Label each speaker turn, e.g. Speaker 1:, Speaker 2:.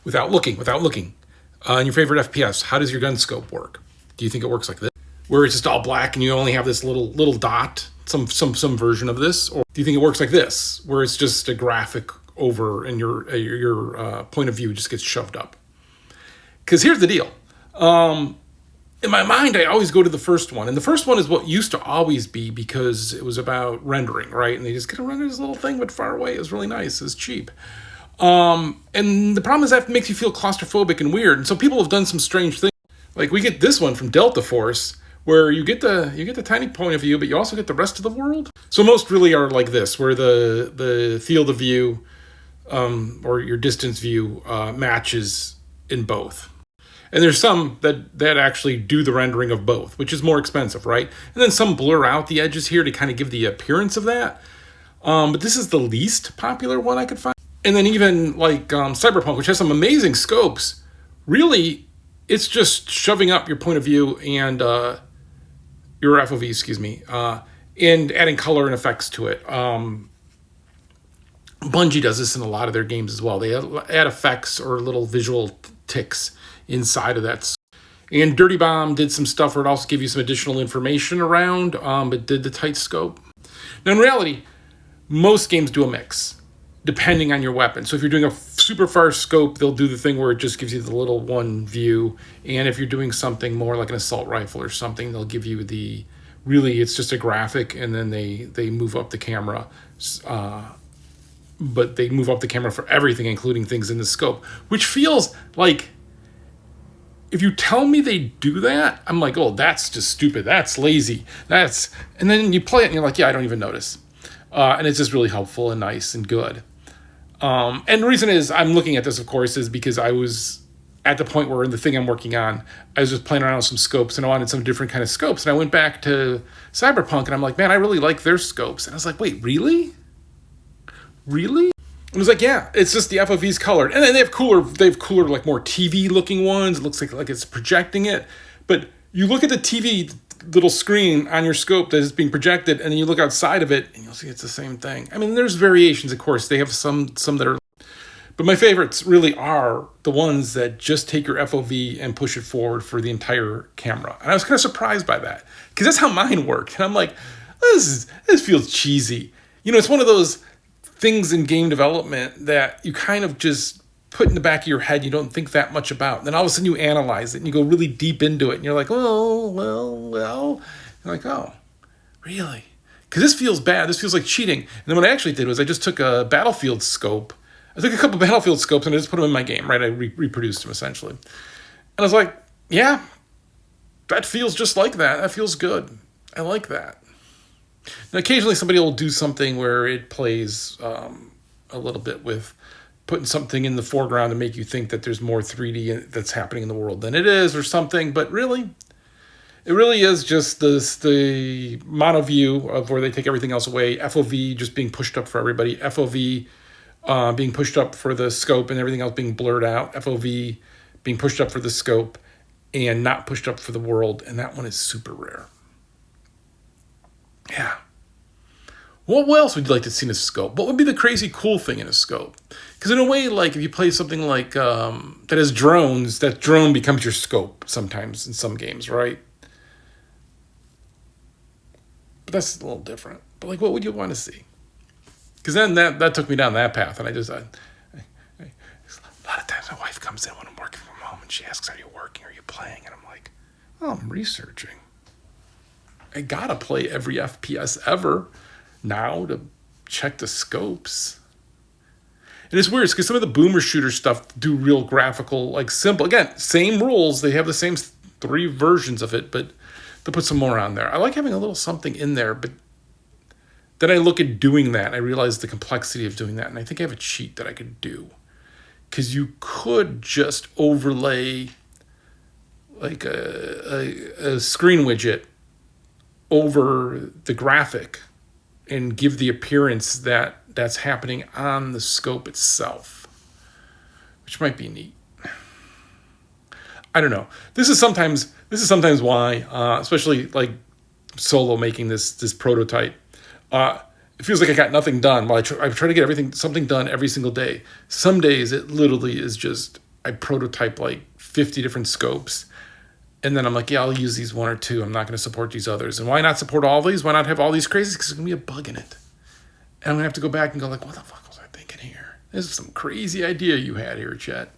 Speaker 1: without looking. In your favorite FPS, how does your gun scope work? Do you think it works like this, where it's just all black and you only have this little dot, some version of this? Or do you think it works like this, where it's just a graphic over and your point of view just gets shoved up? Because here's the deal. In my mind, I always go to the first one. And the first one is what used to always be, because it was about rendering, right? And they just get to render this little thing, but far away. It was really nice. It was cheap. And the problem is that makes you feel claustrophobic and weird. And so people have done some strange things. Like we get this one from Delta Force, where you get the tiny point of view, but you also get the rest of the world. So most really are like this, where the field of view or your distance view matches in both. And there's some that actually do the rendering of both, which is more expensive, right? And then some blur out the edges here to kind of give the appearance of that. But this is the least popular one I could find. And then even like Cyberpunk, which has some amazing scopes, really, it's just shoving up your point of view and your FOV, and adding color and effects to it. Bungie does this in a lot of their games as well. They add effects or little visual ticks inside of that. And Dirty Bomb did some stuff where it also gave you some additional information around, but did the tight scope. Now, in reality, most games do a mix, depending on your weapon. So if you're doing a super far scope, they'll do the thing where it just gives you the little one view. And if you're doing something more like an assault rifle or something, they'll give you really, it's just a graphic, and then they move up the camera. But they move up the camera for everything, including things in the scope, which feels like, if you tell me they do that, I'm like, oh, that's just stupid. That's lazy. And then you play it and you're like, yeah, I don't even notice. And it's just really helpful and nice and good. And the reason is I'm looking at this, of course, is because I was at the point where in the thing I'm working on, I was just playing around with some scopes and I wanted some different kind of scopes. And I went back to Cyberpunk and I'm like, man, I really like their scopes. And I was like, wait, really? Really? It was like, yeah, it's just the FOV's colored. And then they have cooler, like more TV looking ones. It looks like it's projecting it. But you look at the TV little screen on your scope that is being projected, and then you look outside of it and you'll see it's the same thing. I mean, there's variations, of course. They have some that are, but my favorites really are the ones that just take your FOV and push it forward for the entire camera. And I was kind of surprised by that, because that's how mine worked. And I'm like, this feels cheesy. It's one of those things in game development that you kind of just put in the back of your head, you don't think that much about. And then all of a sudden you analyze it and you go really deep into it and you're like, oh, well. You're like, oh, really? Because this feels bad. This feels like cheating. And then what I actually did was I just took a Battlefield scope. I took a couple Battlefield scopes and I just put them in my game, right? I reproduced them essentially. And I was like, yeah, that feels just like that. That feels good. I like that. Now, occasionally somebody will do something where it plays a little bit with putting something in the foreground to make you think that there's more 3D that's happening in the world than it is or something. But really, it really is just the mono view of where they take everything else away. FOV just being pushed up for everybody. FOV being pushed up for the scope and everything else being blurred out. FOV being pushed up for the scope and not pushed up for the world. And that one is super rare. Yeah. What else would you like to see in a scope? What would be the crazy cool thing in a scope? Because in a way, like if you play something like that has drones, that drone becomes your scope sometimes in some games, right? But that's a little different. But like, what would you want to see? Because then that took me down that path, and a lot of times my wife comes in when I'm working from home, and she asks, "Are you working? Are you playing?" And I'm like, "Oh, I'm researching. I gotta play every FPS ever now to check the scopes." And it's weird because some of the boomer shooter stuff do real graphical, like simple. Again, same rules. They have the same 3 versions of it, but they'll put some more on there. I like having a little something in there, but then I look at doing that and I realize the complexity of doing that. And I think I have a cheat that I could do. Because you could just overlay like a screen widget over the graphic and give the appearance that that's happening on the scope itself, which might be neat. I don't know. This is sometimes why, especially like solo making this prototype, it feels like I got nothing done. While I try to get something done every single day. Some days it literally is just I prototype like 50 different scopes. And then I'm like, yeah, I'll use these one or two. I'm not going to support these others. And why not support all these? Why not have all these crazies? Because there's going to be a bug in it. And I'm going to have to go back and go like, what the fuck was I thinking here? This is some crazy idea you had here, Chet.